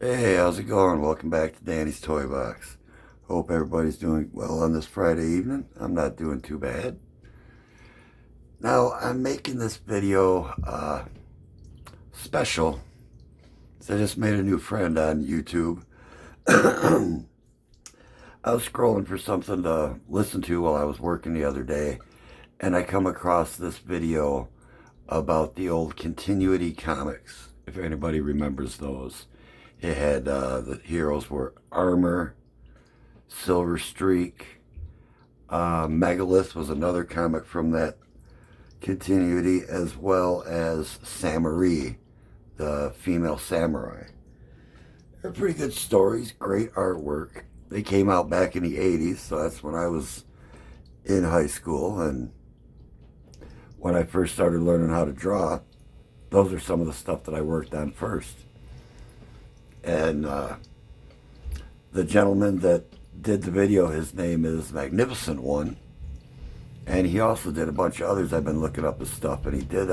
Hey, how's it going? Welcome back to Danny's Toy Box. Hope everybody's doing well on this Friday evening. I'm not doing too bad. Now, I'm making this video special. So I just made a new friend on YouTube. I was scrolling for something to listen to while I was working the other day, and I come across this video about the old continuity comics, if anybody remembers those. It had the heroes were Armor, Silver Streak, Megalith was another comic from that continuity, as well as Samari, the female samurai. They're pretty good stories, great artwork. They came out back in the 80s, so that's when I was in high school, and when I first started learning how to draw, those are some of the stuff that I worked on first. And the gentleman that did the video, his name is Magnificent One, and he also did a bunch of others. I've been looking up his stuff, and he did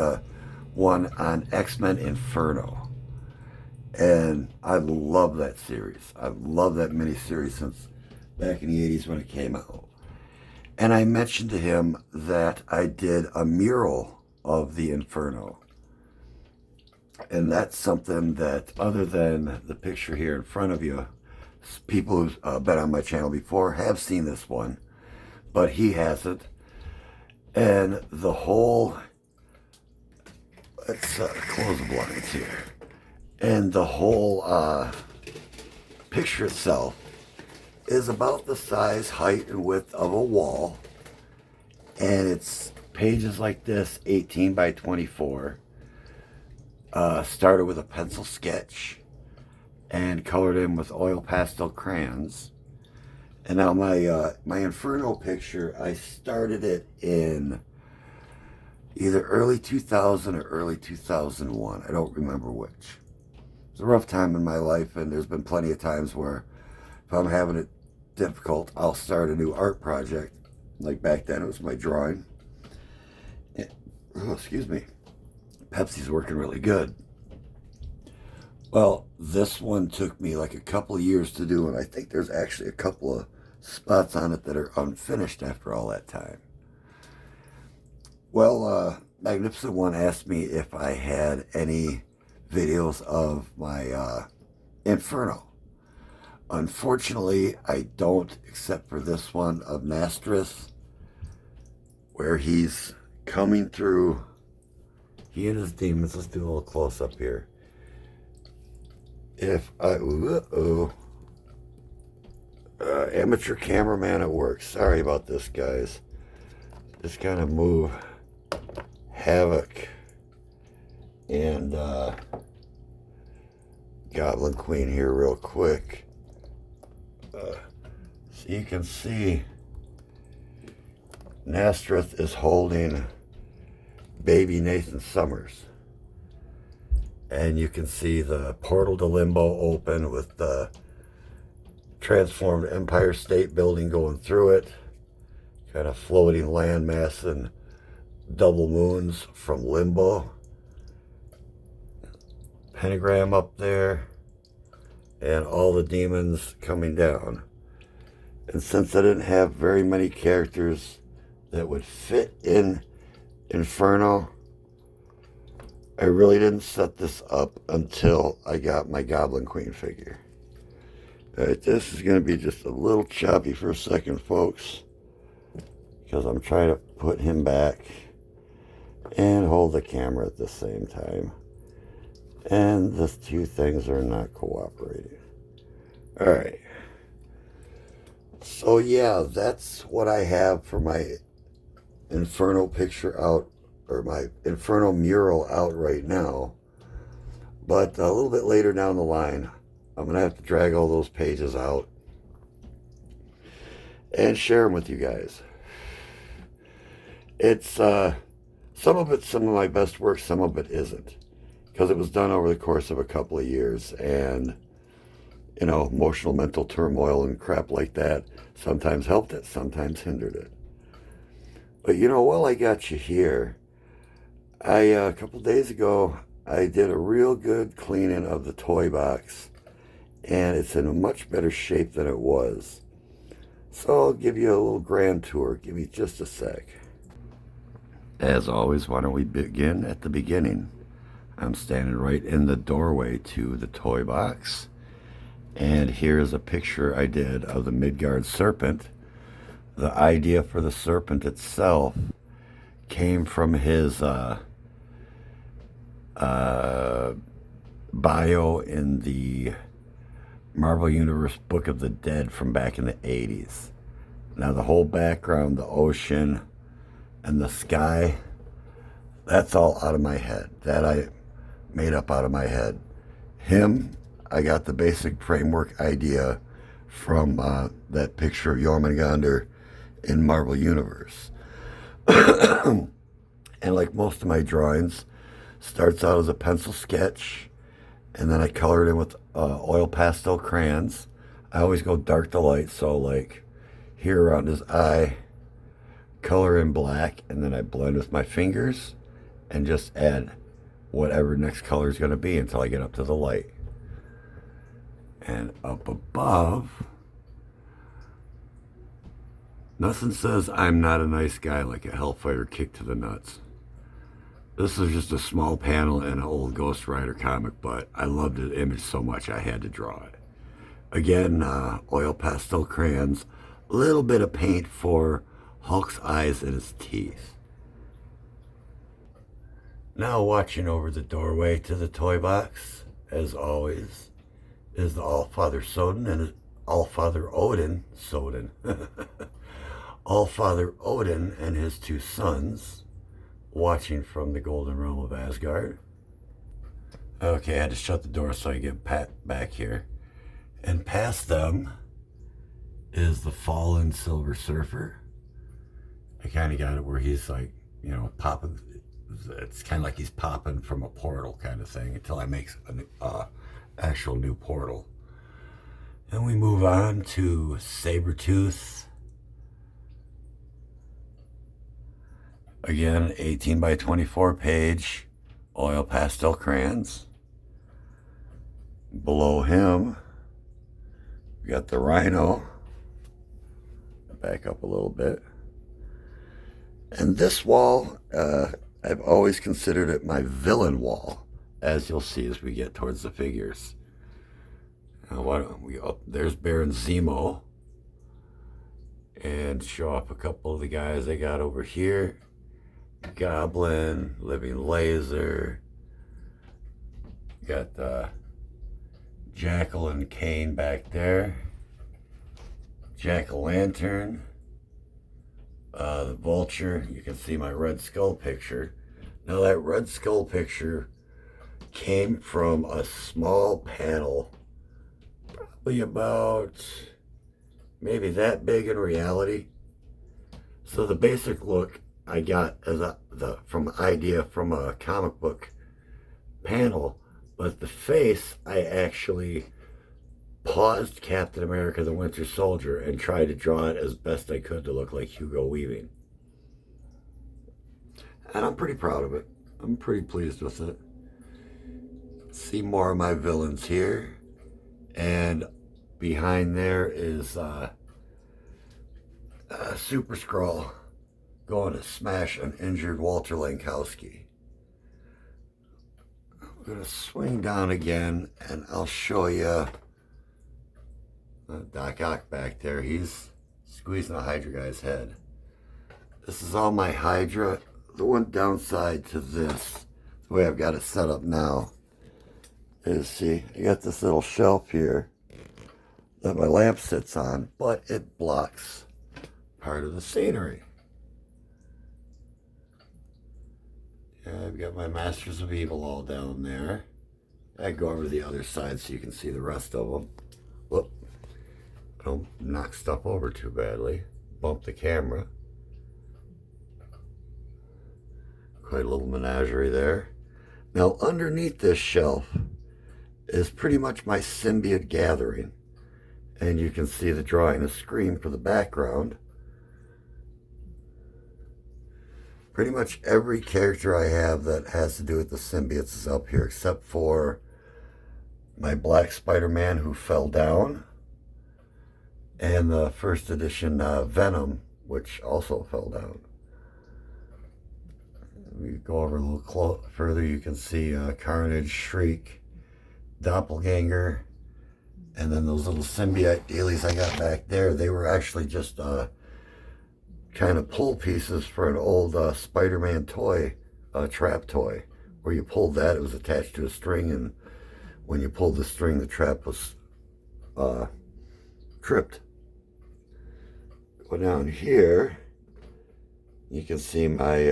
one on X-Men Inferno, and I love that series. I've loved that miniseries since back in the 80s when it came out. And I mentioned to him that I did a mural of the Inferno, and that's something that, other than the picture here in front of you, people who've been on my channel before have seen this one, but he hasn't. And the whole, let's close the blinds here. And the whole picture itself is about the size, height, and width of a wall. And it's pages like this, 18 by 24. Started with a pencil sketch and colored in with oil pastel crayons. And now my Inferno picture, I started it in either early 2000 or early 2001. I don't remember which. It's a rough time in my life, and there's been plenty of times where if I'm having it difficult, I'll start a new art project. Like back then, it was my drawing. Oh, excuse me. Pepsi's working really good. Well, this one took me like a couple of years to do, and I think there's actually a couple of spots on it that are unfinished after all that time. Well, Magnificent One asked me if I had any videos of my Inferno. Unfortunately, I don't, except for this one of Nastreth, where he's coming through. He and his demons. Let's do a little close up here. If I, amateur cameraman at work. Sorry about this, guys. Just kind of move Havoc and Goblin Queen here real quick. So you can see Nastreth is holding baby Nathan Summers. And you can see the portal to Limbo open with the transformed Empire State Building going through it. Kind of floating landmass and double moons from Limbo. Pentagram up there. And all the demons coming down. And since I didn't have very many characters that would fit in Inferno, I really didn't set this up until I got my Goblin Queen figure. Alright, this is going to be just a little choppy for a second, folks, because I'm trying to put him back and hold the camera at the same time. And the two things are not cooperating. Alright. So yeah, that's what I have for my Inferno picture out, or my Inferno mural out right now. But a little bit later down the line, I'm going to have to drag all those pages out and share them with you guys. It's, some of it's some of my best work, some of it isn't. Because it was done over the course of a couple of years, and, you know, emotional, mental turmoil and crap like that sometimes helped it, sometimes hindered it. But, you know, while I got you here, a couple days ago, I did a real good cleaning of the toy box, and it's in a much better shape than it was. So I'll give you a little grand tour. Give me just a sec. As always, why don't we begin at the beginning? I'm standing right in the doorway to the toy box, and here's a picture I did of the Midgard serpent. The idea for the serpent itself came from his bio in the Marvel Universe Book of the Dead from back in the 80s. Now the whole background, the ocean and the sky, that's all out of my head. That I made up out of my head. Him, I got the basic framework idea from that picture of Jormungandr in Marvel Universe. And like most of my drawings, starts out as a pencil sketch, and then I color it in with oil pastel crayons. I always go dark to light, so like here around his eye, color in black, and then I blend with my fingers and just add whatever next color is going to be until I get up to the light. And up above, nothing says I'm not a nice guy like a Hellfire kick to the nuts. This is just a small panel in an old Ghost Rider comic, but I loved the image so much I had to draw it. Again, oil pastel crayons, a little bit of paint for Hulk's eyes and his teeth. Now watching over the doorway to the toy box, as always, is the Allfather Sodin and Allfather Odin, Allfather Odin and his two sons, watching from the Golden Realm of Asgard. Okay, I had to shut the door so I get back here. And past them is the fallen Silver Surfer. I kind of got it where he's like, you know, popping. It's kind of like he's popping from a portal kind of thing until I make an actual new portal. And we move on to Sabretooth. Again, 18 by 24 page, oil pastel crayons. Below him, we got the Rhino. Back up a little bit. And this wall, I've always considered it my villain wall, as you'll see as we get towards the figures. Now, why don't we, there's Baron Zemo. And show off a couple of the guys I got over here. Goblin, Living Laser, got Jackal and Kane back there, Jack-o'-lantern, the Vulture. You can see my Red Skull picture. Now that Red Skull picture came from a small panel, probably about maybe that big in reality. So the basic look I got as from idea from a comic book panel, but the face I actually paused Captain America the Winter Soldier and tried to draw it as best I could to look like Hugo Weaving. And I'm pretty proud of it. I'm pretty pleased with it. See more of my villains here. And behind there is Super Skrull going to smash an injured Walter Lankowski. I'm going to swing down again and I'll show you Doc Ock back there. He's squeezing a Hydra guy's head. This is all my Hydra. The one downside to this, the way I've got it set up now, is, see, I got this little shelf here that my lamp sits on, but it blocks part of the scenery. I've got my Masters of Evil all down there. I go over to the other side so you can see the rest of them. Whoop. Don't knock stuff over too badly. Bump the camera. Quite a little menagerie there. Now underneath this shelf is pretty much my symbiote gathering. And you can see the drawing of Scream for the background. Pretty much every character I have that has to do with the symbiotes is up here, except for my Black Spider-Man who fell down, and the first edition Venom, which also fell down. We go over a little further, you can see Carnage, Shriek, Doppelganger, and then those little symbiote dealies I got back there, they were actually just kind of pull pieces for an old Spider-Man toy, trap toy, where you pulled that, it was attached to a string, and when you pulled the string, the trap was tripped. Go down here, you can see my,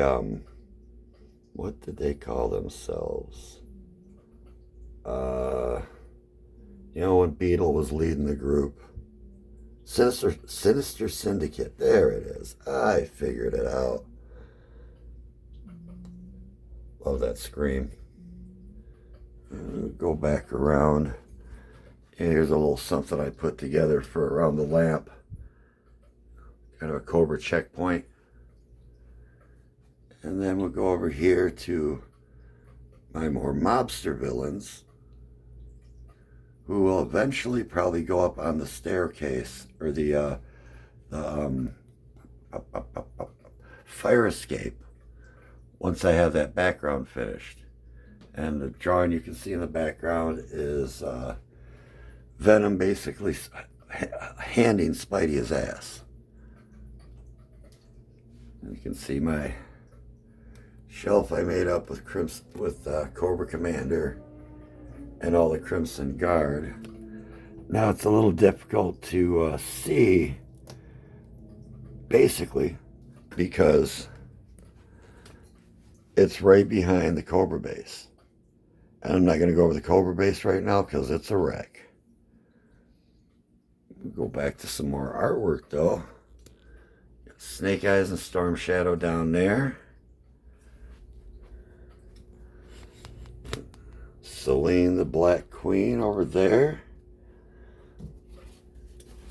what did they call themselves? You know, when Beetle was leading the group. Sinister Syndicate. There it is. I figured it out. Love that scream. Go back around. And here's a little something I put together for around the lamp. Kind of a Cobra checkpoint. And then we'll go over here to my more mobster villains, who will eventually probably go up on the staircase, or the fire escape, once I have that background finished. And the drawing you can see in the background is Venom basically handing Spidey his ass. And you can see my shelf I made up with Cobra Commander and all the Crimson Guard. Now it's a little difficult to see, basically, because it's right behind the Cobra base. And I'm not going to go over the Cobra base right now because it's a wreck. We'll go back to some more artwork though. Got Snake Eyes and Storm Shadow down there. Selene the Black Queen over there.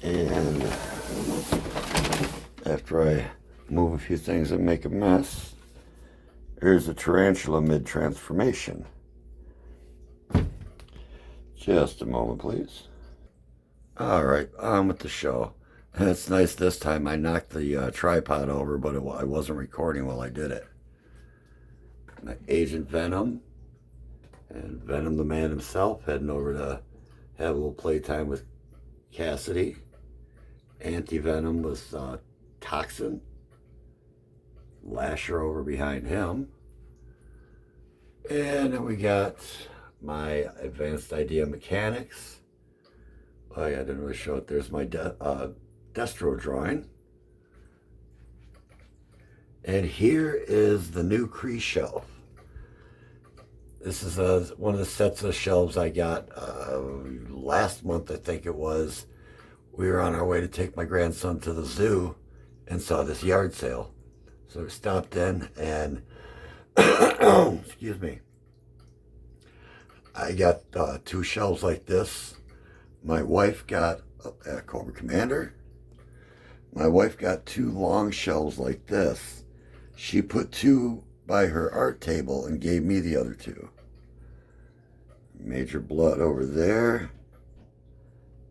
And after I move a few things and make a mess, here's the Tarantula mid-transformation. Just a moment, please. Alright, on with the show. And it's nice this time I knocked the tripod over, but I wasn't recording while I did it. My Agent Venom. And Venom the man himself heading over to have a little playtime with Cassidy. Anti-Venom with Toxin. Lasher over behind him. And then we got my Advanced Idea Mechanics. Oh yeah, I didn't really show it. There's my Destro drawing. And here is the new Kree shelf. This is one of the sets of shelves I got last month, I think it was. We were on our way to take my grandson to the zoo and saw this yard sale. So we stopped in and, excuse me, I got 2 shelves like this. My wife got a Cobra Commander. My wife got 2 long shelves like this. She put 2 by her art table and gave me the other 2. Major Blood over there.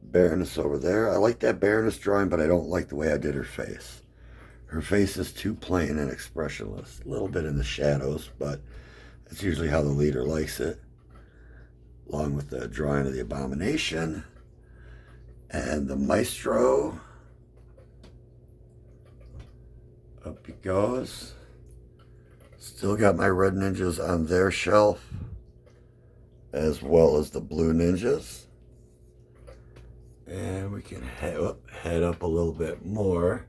Baroness over there. I like that Baroness drawing, but I don't like the way I did her face. Her face is too plain and expressionless. A little bit in the shadows, but that's usually how the leader likes it. Along with the drawing of the Abomination. And the Maestro. Up he goes. Still got my red ninjas on their shelf, as well as the blue ninjas. And we can head up a little bit more.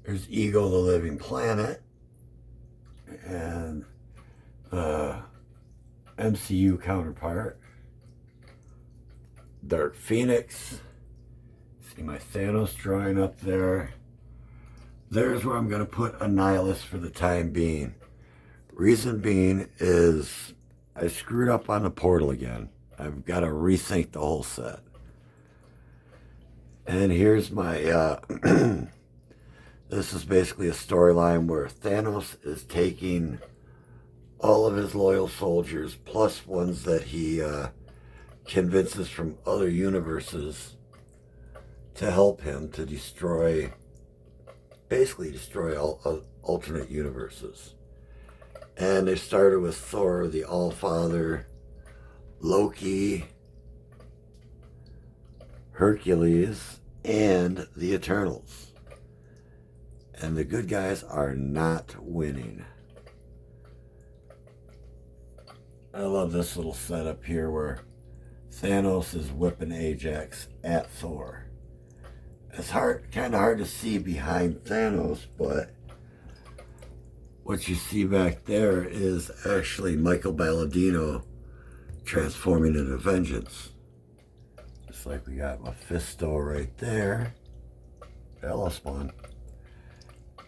There's Ego the Living Planet. And MCU counterpart. Dark Phoenix. See my Thanos drawing up there. There's where I'm going to put Annihilus for the time being. Reason being is I screwed up on the portal again. I've got to rethink the whole set. And here's my, this is basically a storyline where Thanos is taking all of his loyal soldiers, plus ones that he convinces from other universes to help him to basically destroy all alternate universes. And they started with Thor, the Allfather, Loki, Hercules, and the Eternals. And the good guys are not winning. I love this little setup here where Thanos is whipping Ajax at Thor. It's kind of hard to see behind Thanos, but what you see back there is actually Michael Balladino transforming into Vengeance. Just like we got Mephisto right there. Hello, Spawn.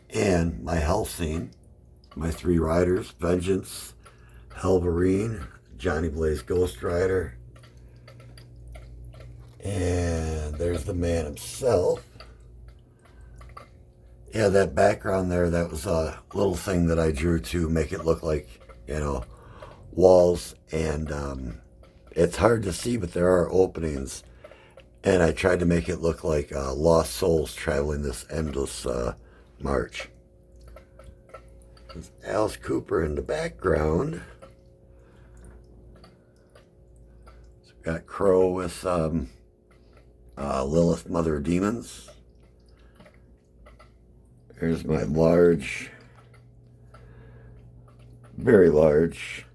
And my hell scene, my three riders, Vengeance, Helverine, Johnny Blaze Ghost Rider, and there's the man himself. Yeah, that background there, that was a little thing that I drew to make it look like, walls. And it's hard to see, but there are openings. And I tried to make it look like lost souls traveling this endless march. There's Alice Cooper in the background. So we've got Crow with Lilith, Mother of Demons. Here's my large, very large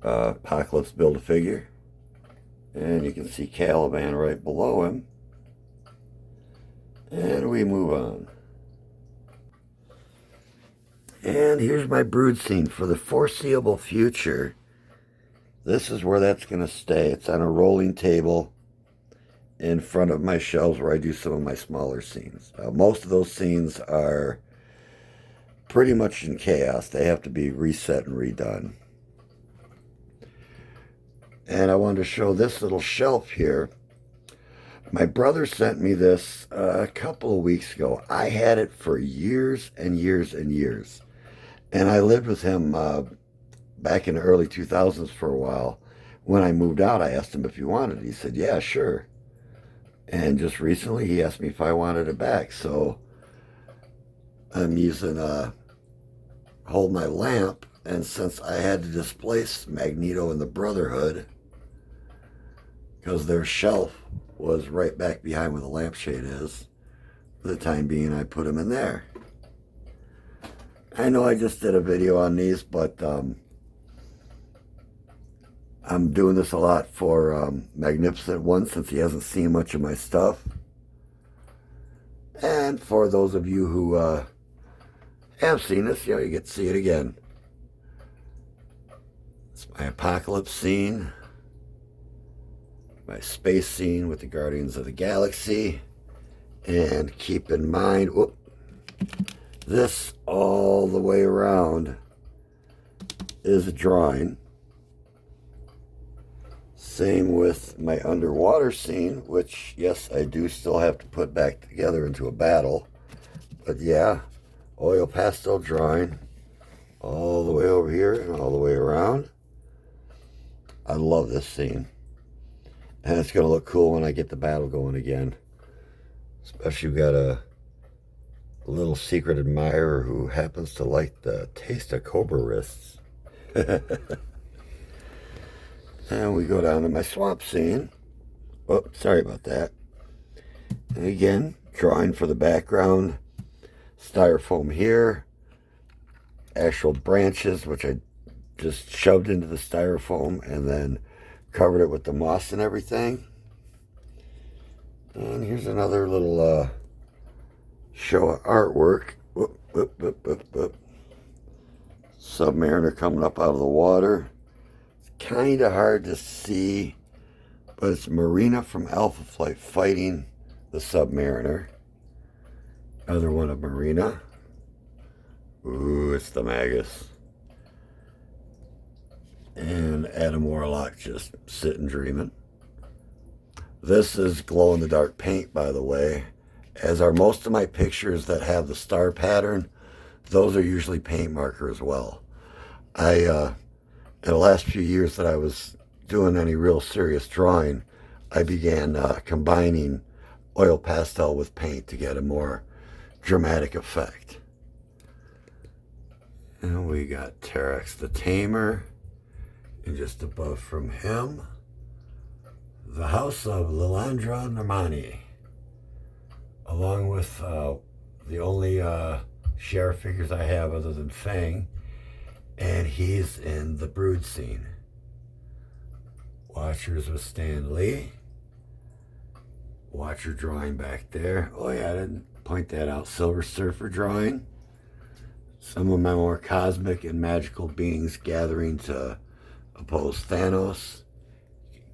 Apocalypse Build-A-Figure. And you can see Caliban right below him. And we move on. And here's my brood scene. For the foreseeable future, this is where that's going to stay. It's on a rolling table in front of my shelves where I do some of my smaller scenes. Most of those scenes are pretty much in chaos. They have to be reset and redone. And I wanted to show this little shelf here. My brother sent me this a couple of weeks ago. I had it for years and years and years. And I lived with him back in the early 2000s for a while. When I moved out, I asked him if he wanted it. He said, yeah, sure. And just recently, he asked me if I wanted it back. So I'm using Hold My Lamp. And since I had to displace Magneto and the Brotherhood, because their shelf was right back behind where the lampshade is, for the time being, I put them in there. I know I just did a video on these, but I'm doing this a lot for Magnificent One, since he hasn't seen much of my stuff. And for those of you who have seen this, you get to see it again. It's my Apocalypse scene, my space scene with the Guardians of the Galaxy. And keep in mind, this all the way around is a drawing. Same with my underwater scene, which, yes, I do still have to put back together into a battle. But yeah, oil pastel drawing all the way over here and all the way around. I love this scene. And it's going to look cool when I get the battle going again. Especially, we've got a little secret admirer who happens to like the taste of cobra wrists. And we go down to my swamp scene. Oh, sorry about that. And again, drawing for the background. Styrofoam here. Actual branches, which I just shoved into the styrofoam and then covered it with the moss and everything. And here's another little show of artwork. Whoop, whoop, whoop, whoop, whoop. Submariner coming up out of the water. It's kind of hard to see, but it's Marina from Alpha Flight fighting the Submariner. Another one of Marina. Ooh, it's the Magus. And Adam Warlock just sitting dreaming. This is glow-in-the-dark paint, by the way. As are most of my pictures that have the star pattern. Those are usually paint marker as well. In the last few years that I was doing any real serious drawing, I began combining oil pastel with paint to get a more dramatic effect. And we got Terex the Tamer, and just above from him, the House of Lilandra Normani, along with the only sheriff figures I have other than Fang, and he's in the Brood scene. Watchers with Stan Lee. Watcher drawing back there. Oh yeah, I didn't point that out. Silver Surfer drawing. Some of my more cosmic and magical beings gathering to oppose Thanos.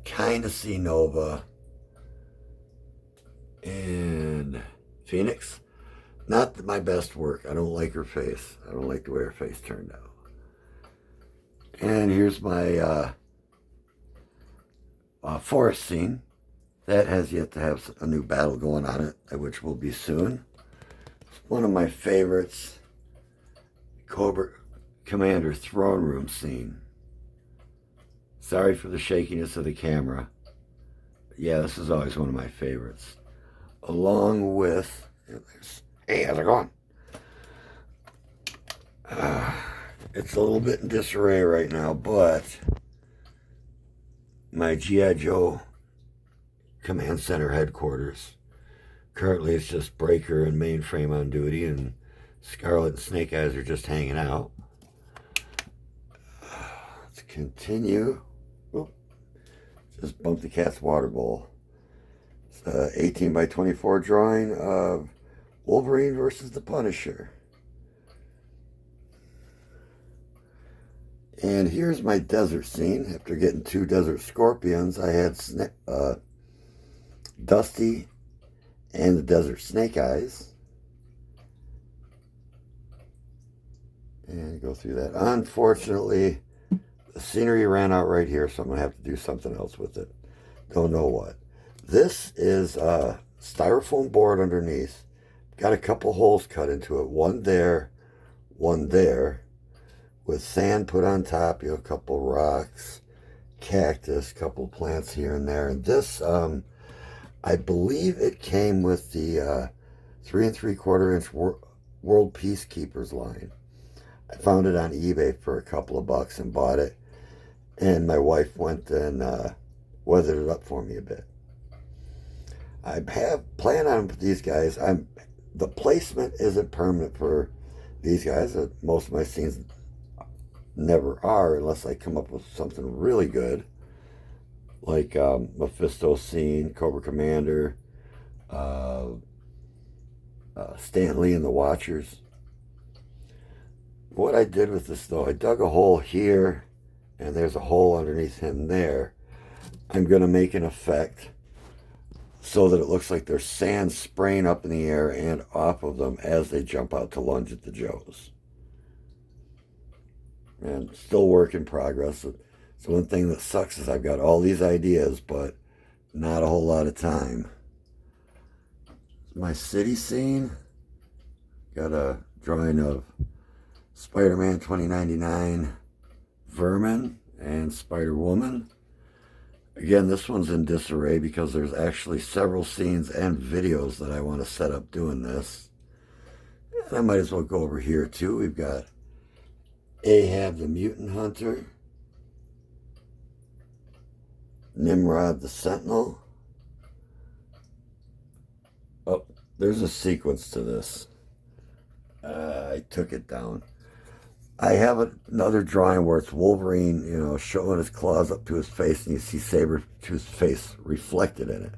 Kind of see Nova and Phoenix. Not my best work. I don't like her face. I don't like the way her face turned out. And here's my forest scene. That has yet to have a new battle going on it, which will be soon. It's one of my favorites. Cobra Commander throne room scene. Sorry for the shakiness of the camera. Yeah, this is always one of my favorites. Along with, hey, how's it going? It's a little bit in disarray right now, but my G.I. Joe Command Center headquarters. Currently it's just Breaker and Mainframe on duty, and Scarlet and Snake Eyes are just hanging out. Let's continue. Oop. Just bumped the cat's water bowl. It's an 18 by 24 drawing of Wolverine versus the Punisher. And here's my desert scene. After getting 2 desert scorpions, I had Dusty and the Desert Snake Eyes. And go through that. Unfortunately, the scenery ran out right here, so I'm going to have to do something else with it. Don't know what. This is a styrofoam board underneath. Got a couple holes cut into it. One there, with sand put on top. You know, a couple rocks, cactus, couple plants here and there. And this, I believe it came with the 3 3/4 inch World Peacekeepers line. I found it on eBay for a couple of bucks and bought it. And my wife went and weathered it up for me a bit. I have planned on these guys. The placement isn't permanent for these guys. Most of my scenes never are unless I come up with something really good. Like Mephisto scene, Cobra Commander, Stan Lee and the Watchers. What I did with this, though, I dug a hole here, and there's a hole underneath him there. I'm going to make an effect so that it looks like there's sand spraying up in the air and off of them as they jump out to lunge at the Joes. And still work in progress. So one thing that sucks is I've got all these ideas, but not a whole lot of time. My city scene. Got a drawing of Spider-Man 2099, Vermin, and Spider-Woman. Again, this one's in disarray because there's actually several scenes and videos that I want to set up doing this. And I might as well go over here too. We've got Ahab the Mutant Hunter, Nimrod the Sentinel. Oh, there's a sequence to this. I took it down. I have another drawing where it's Wolverine, you know, showing his claws up to his face, and you see Sabretooth's face reflected in it.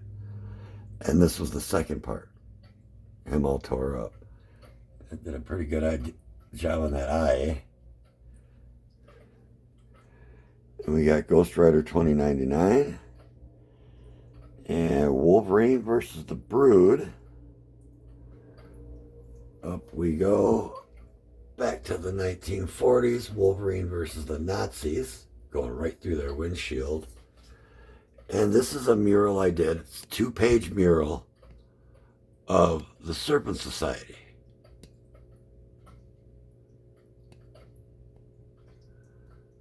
And this was the second part. Him all tore up. I did a pretty good job on that eye. And we got Ghost Rider 2099. And Wolverine versus the Brood. Up we go. Back to the 1940s, Wolverine versus the Nazis, going right through their windshield. And this is a mural I did. It's a 2-page mural of the Serpent Society.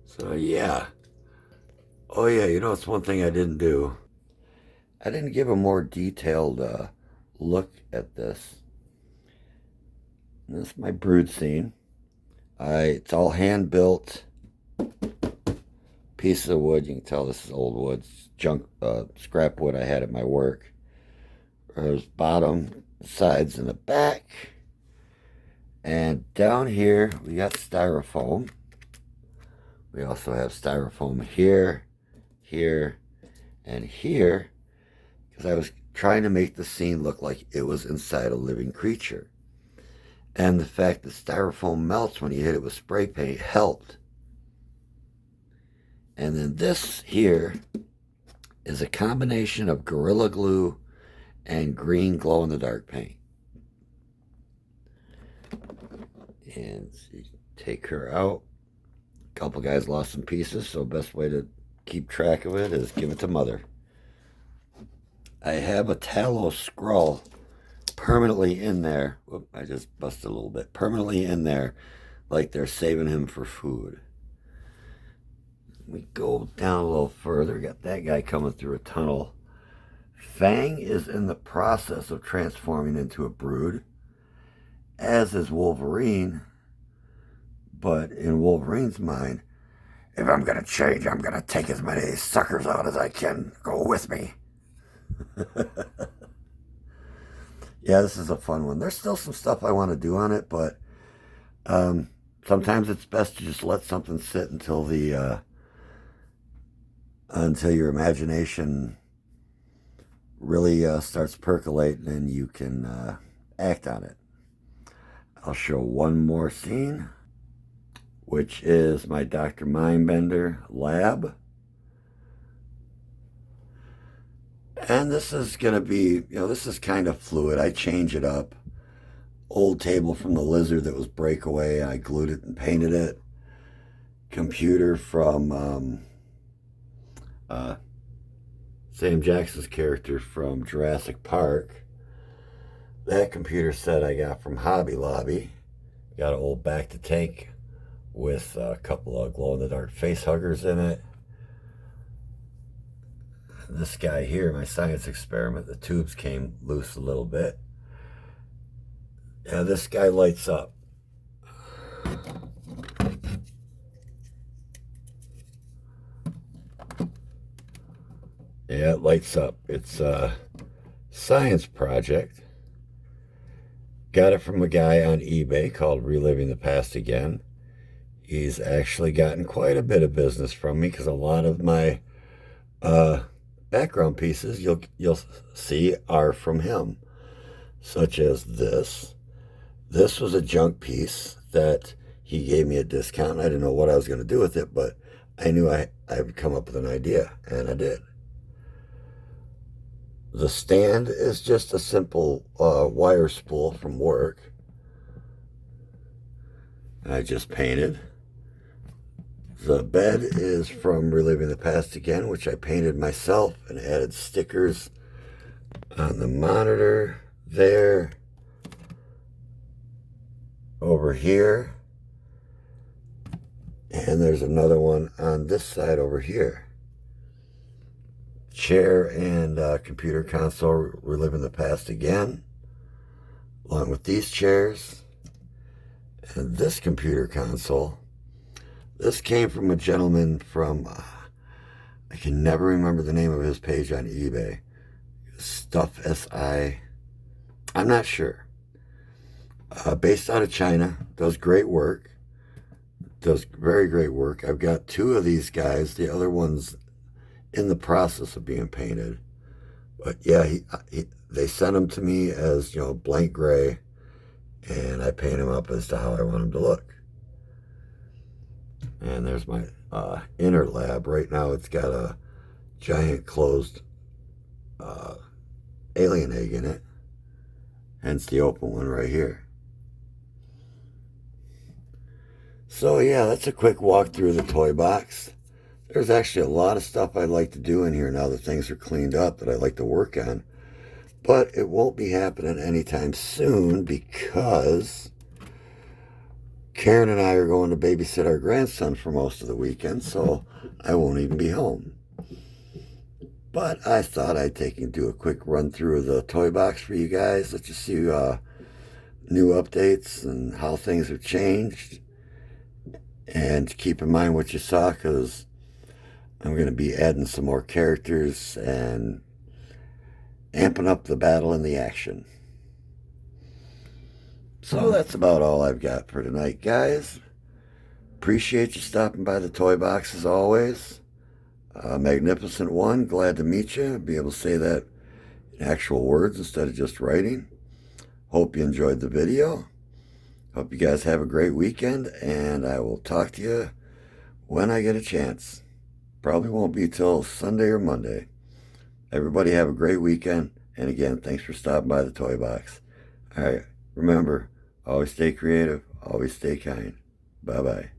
So yeah, Oh yeah, you know, it's one thing I didn't do. I didn't give a more detailed look at this. This is my brood scene. It's all hand built pieces of wood. You can tell this is old wood, junk, scrap wood I had at my work. There's bottom, sides, and the back. And down here we got styrofoam. We also have styrofoam here, here, and here, because I was trying to make the scene look like it was inside a living creature. And the fact that styrofoam melts when you hit it with spray paint helped. And then this here is a combination of Gorilla Glue and green glow-in-the-dark paint. And take her out. A couple guys lost some pieces, so best way to keep track of it is give it to mother. I have a tallow scroll permanently in there. Whoop, I just busted a little bit. Permanently in there, like they're saving him for food. We go down a little further. Got that guy coming through a tunnel. Fang is in the process of transforming into a brood, as is Wolverine. But in Wolverine's mind, if I'm going to change, I'm going to take as many suckers out as I can. Go with me. Yeah, this is a fun one. There's still some stuff I want to do on it, but sometimes it's best to just let something sit until your imagination really starts percolating and you can act on it. I'll show one more scene, which is my Dr. Mindbender lab. And this is going to be, this is kind of fluid. I change it up. Old table from the lizard that was breakaway. I glued it and painted it. Computer from Sam Jackson's character from Jurassic Park. That computer set I got from Hobby Lobby. Got an old back to tank with a couple of glow-in-the-dark face huggers in it. This guy here, my science experiment, the tubes came loose a little bit. Yeah, this guy lights up. Yeah, it lights up. It's a science project. Got it from a guy on eBay called Reliving the Past Again. He's actually gotten quite a bit of business from me because a lot of my background pieces you'll see are from him, such as this. This was a junk piece that he gave me a discount. I didn't know what I was going to do with it, but I knew I would come up with an idea, and I did. The stand is just a simple wire spool from work. I just painted. The bed is from Reliving the Past Again, which I painted myself and added stickers on the monitor there, over here, and there's another one on this side over here. Chair and computer console, Reliving the Past Again, along with these chairs and this computer console. This came from a gentleman from, I can never remember the name of his page on eBay. Stuff SI, I'm not sure. Based out of China, does great work. Does very great work. I've got two of these guys. The other one's in the process of being painted. But yeah, they sent them to me as, blank gray. And I paint them up as to how I want them to look. And there's my inner lab. Right now it's got a giant closed alien egg in it. Hence the open one right here. So yeah, that's a quick walk through the toy box. There's actually a lot of stuff I'd like to do in here now that things are cleaned up that I'd like to work on. But it won't be happening anytime soon because Karen and I are going to babysit our grandson for most of the weekend, so I won't even be home. But I thought I'd take and do a quick run through of the toy box for you guys. Let you see new updates and how things have changed. And keep in mind what you saw, because I'm going to be adding some more characters and amping up the battle and the action. So that's about all I've got for tonight, guys. Appreciate you stopping by the toy box as always. Magnificent One, glad to meet you. Be able to say that in actual words instead of just writing. Hope you enjoyed the video. Hope you guys have a great weekend, and I will talk to you when I get a chance. Probably won't be till Sunday or Monday. Everybody have a great weekend, and again, thanks for stopping by the toy box. All right, remember, always stay creative, always stay kind. Bye-bye.